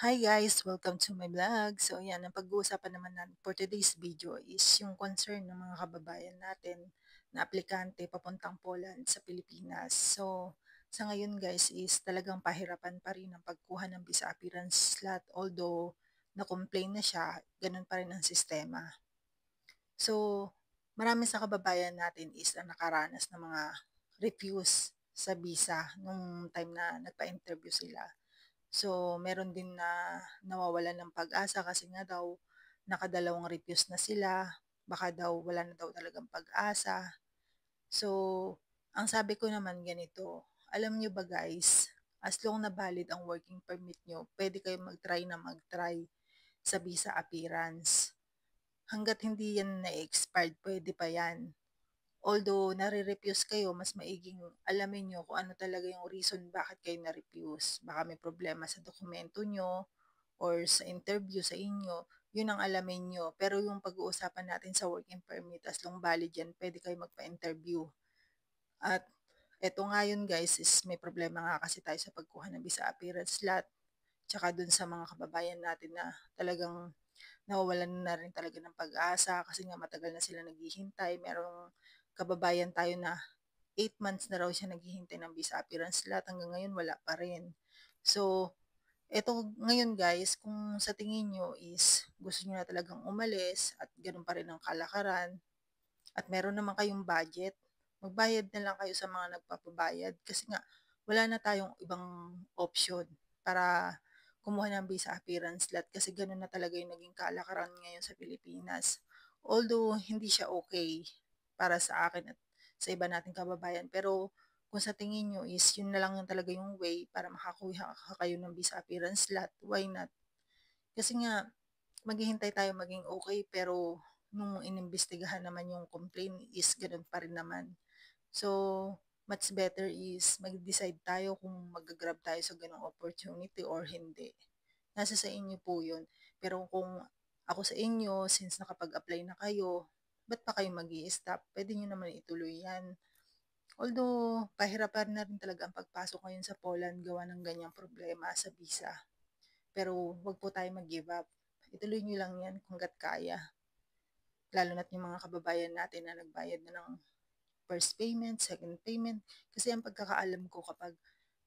Hi guys! Welcome to my vlog. So yan, ang pag-uusapan naman natin for today's video is yung concern ng mga kababayan natin na aplikante papuntang Poland sa Pilipinas. So sa ngayon guys is talagang pahirapan pa rin ang pagkuha ng visa appearance slot, although na-complain na siya, ganun pa rin ang sistema. So marami sa kababayan natin is na nakaranas ng mga refuse sa visa nung time na nagpa-interview sila. So, meron din na nawawalan ng pag-asa kasi nga daw nakadalawang refuse na sila, baka daw wala na daw talagang pag-asa. So, ang sabi ko naman ganito, alam nyo ba guys, as long na valid ang working permit nyo, pwede kayo mag-try sa visa appearance. Hanggat hindi yan na-expired, pwede pa yan. Although nare-refuse kayo, mas maiging alamin nyo kung ano talaga yung reason bakit kayo na-refuse. Baka may problema sa dokumento nyo or sa interview sa inyo, yun ang alamin nyo. Pero yung pag-uusapan natin sa working permit, as long valid yan, pwede kayo magpa-interview. At eto nga yun guys, is may problema nga kasi tayo sa pagkuha ng visa appearance slot. Tsaka dun sa mga kababayan natin na talagang nawawalan na rin talaga ng pag-asa kasi nga matagal na sila naghihintay. Merong kababayan tayo na 8 months na raw siya naghihintay ng visa appearance slot. Hanggang ngayon wala pa rin. So, eto ngayon guys, kung sa tingin nyo is gusto nyo na talagang umalis at ganun pa rin ang kalakaran at meron naman kayong budget, magbayad na lang kayo sa mga nagpapabayad kasi nga wala na tayong ibang option para kumuha ng visa appearance slot kasi ganun na talaga yung naging kalakaran ngayon sa Pilipinas. Although hindi siya okay para sa akin at sa iba nating kababayan, pero kung sa tingin nyo is yun na lang yung talaga yung way para makakuha kayo ng visa appearance slot, why not? Kasi nga maghihintay tayo maging okay pero nung inimbestigahan naman yung complaint is ganun pa rin naman. So, much better is mag-decide tayo kung mag-grab tayo sa ganung opportunity or hindi. Nasa sa inyo po yun. Pero kung ako sa inyo, since nakapag-apply na kayo, ba't pa kayo mag stop? Pwede nyo naman ituloy yan. Although, pahirapan na rin talaga ang pagpasok ngayon sa Poland gawa ng ganyang problema sa visa. Pero wag po tayo mag-give up. Ituloy nyo lang yan kunggat kaya. Lalo na't yung mga kababayan natin na nagbayad na ng first payment, second payment. Kasi ang pagkakaalam ko kapag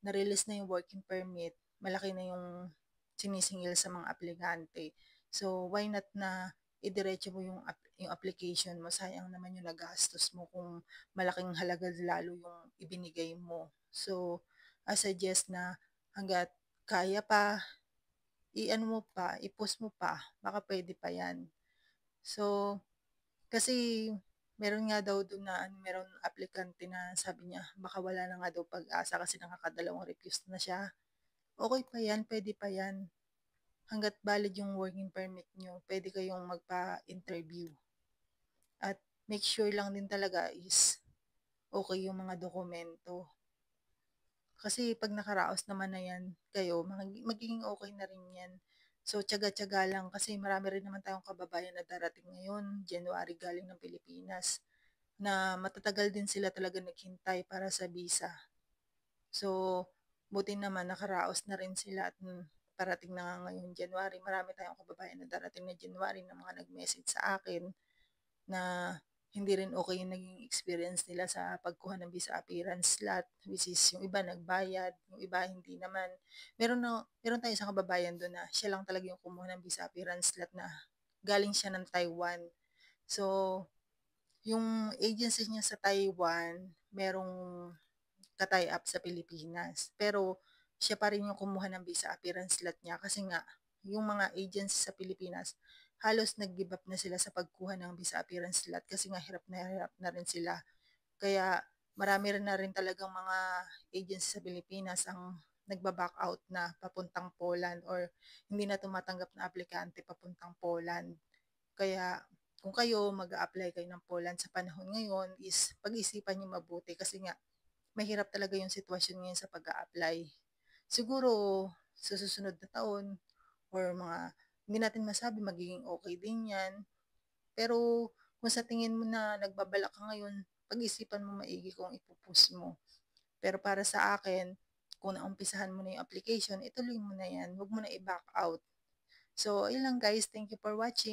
na-release na yung working permit, malaki na yung sinisingil sa mga aplikante. So, why not na idiretso mo yung application mo? Sayang naman yung nagastos mo kung malaking halaga lalo yung ibinigay mo. So, I suggest na hanggat kaya pa, i-ano mo pa, i-post mo pa, baka pwede pa yan. So, kasi meron nga daw doon na meron aplikante na sabi niya baka wala na nga daw pag-asa kasi nakakadalawang refuse na siya. Okay pa yan, pwede pa yan. Hanggat valid yung working permit nyo, pwede kayong magpa-interview. At make sure lang din talaga is okay yung mga dokumento. Kasi pag nakaraos naman na yan kayo, magiging okay na rin yan. So, tiyaga-tiyaga lang kasi marami rin naman tayong kababayan na darating ngayon, January galing ng Pilipinas, na matatagal din sila talaga naghintay para sa visa. So, buti naman nakaraos na rin sila at parating na nga ngayon January. Marami tayong kababayan na darating na January na mga nag-message sa akin na hindi rin okay yung naging experience nila sa pagkuha ng visa appearance slot, which is yung iba nagbayad, yung iba hindi naman. Meron tayo isang kababayan doon na siya lang talaga yung kumuha ng visa appearance slot na galing siya ng Taiwan. So, yung agency niya sa Taiwan, merong ka-tie up sa Pilipinas. Pero siya pa rin yung kumuha ng visa appearance slot niya kasi nga yung mga agency sa Pilipinas halos nag-give up na sila sa pagkuha ng visa appearance slot kasi nga hirap na rin sila. Kaya marami rin na rin talagang mga agency sa Pilipinas ang nagba-back out na papuntang Poland or hindi na tumatanggap na aplikante papuntang Poland. Kaya kung kayo mag-a-apply kayo ng Poland sa panahon ngayon is pag-isipan niyo mabuti kasi nga mahirap talaga yung sitwasyon ngayon sa pag-a-apply. Siguro sa susunod na taon or mga hindi natin masabi magiging okay din yan. Pero kung sa tingin mo na nagbabalak ka ngayon, pag-isipan mo maigi kung ipupus mo. Pero para sa akin, kung naumpisahan mo na yung application, ituloy mo na yan. Huwag mo na i-back out. So, ayun lang guys. Thank you for watching.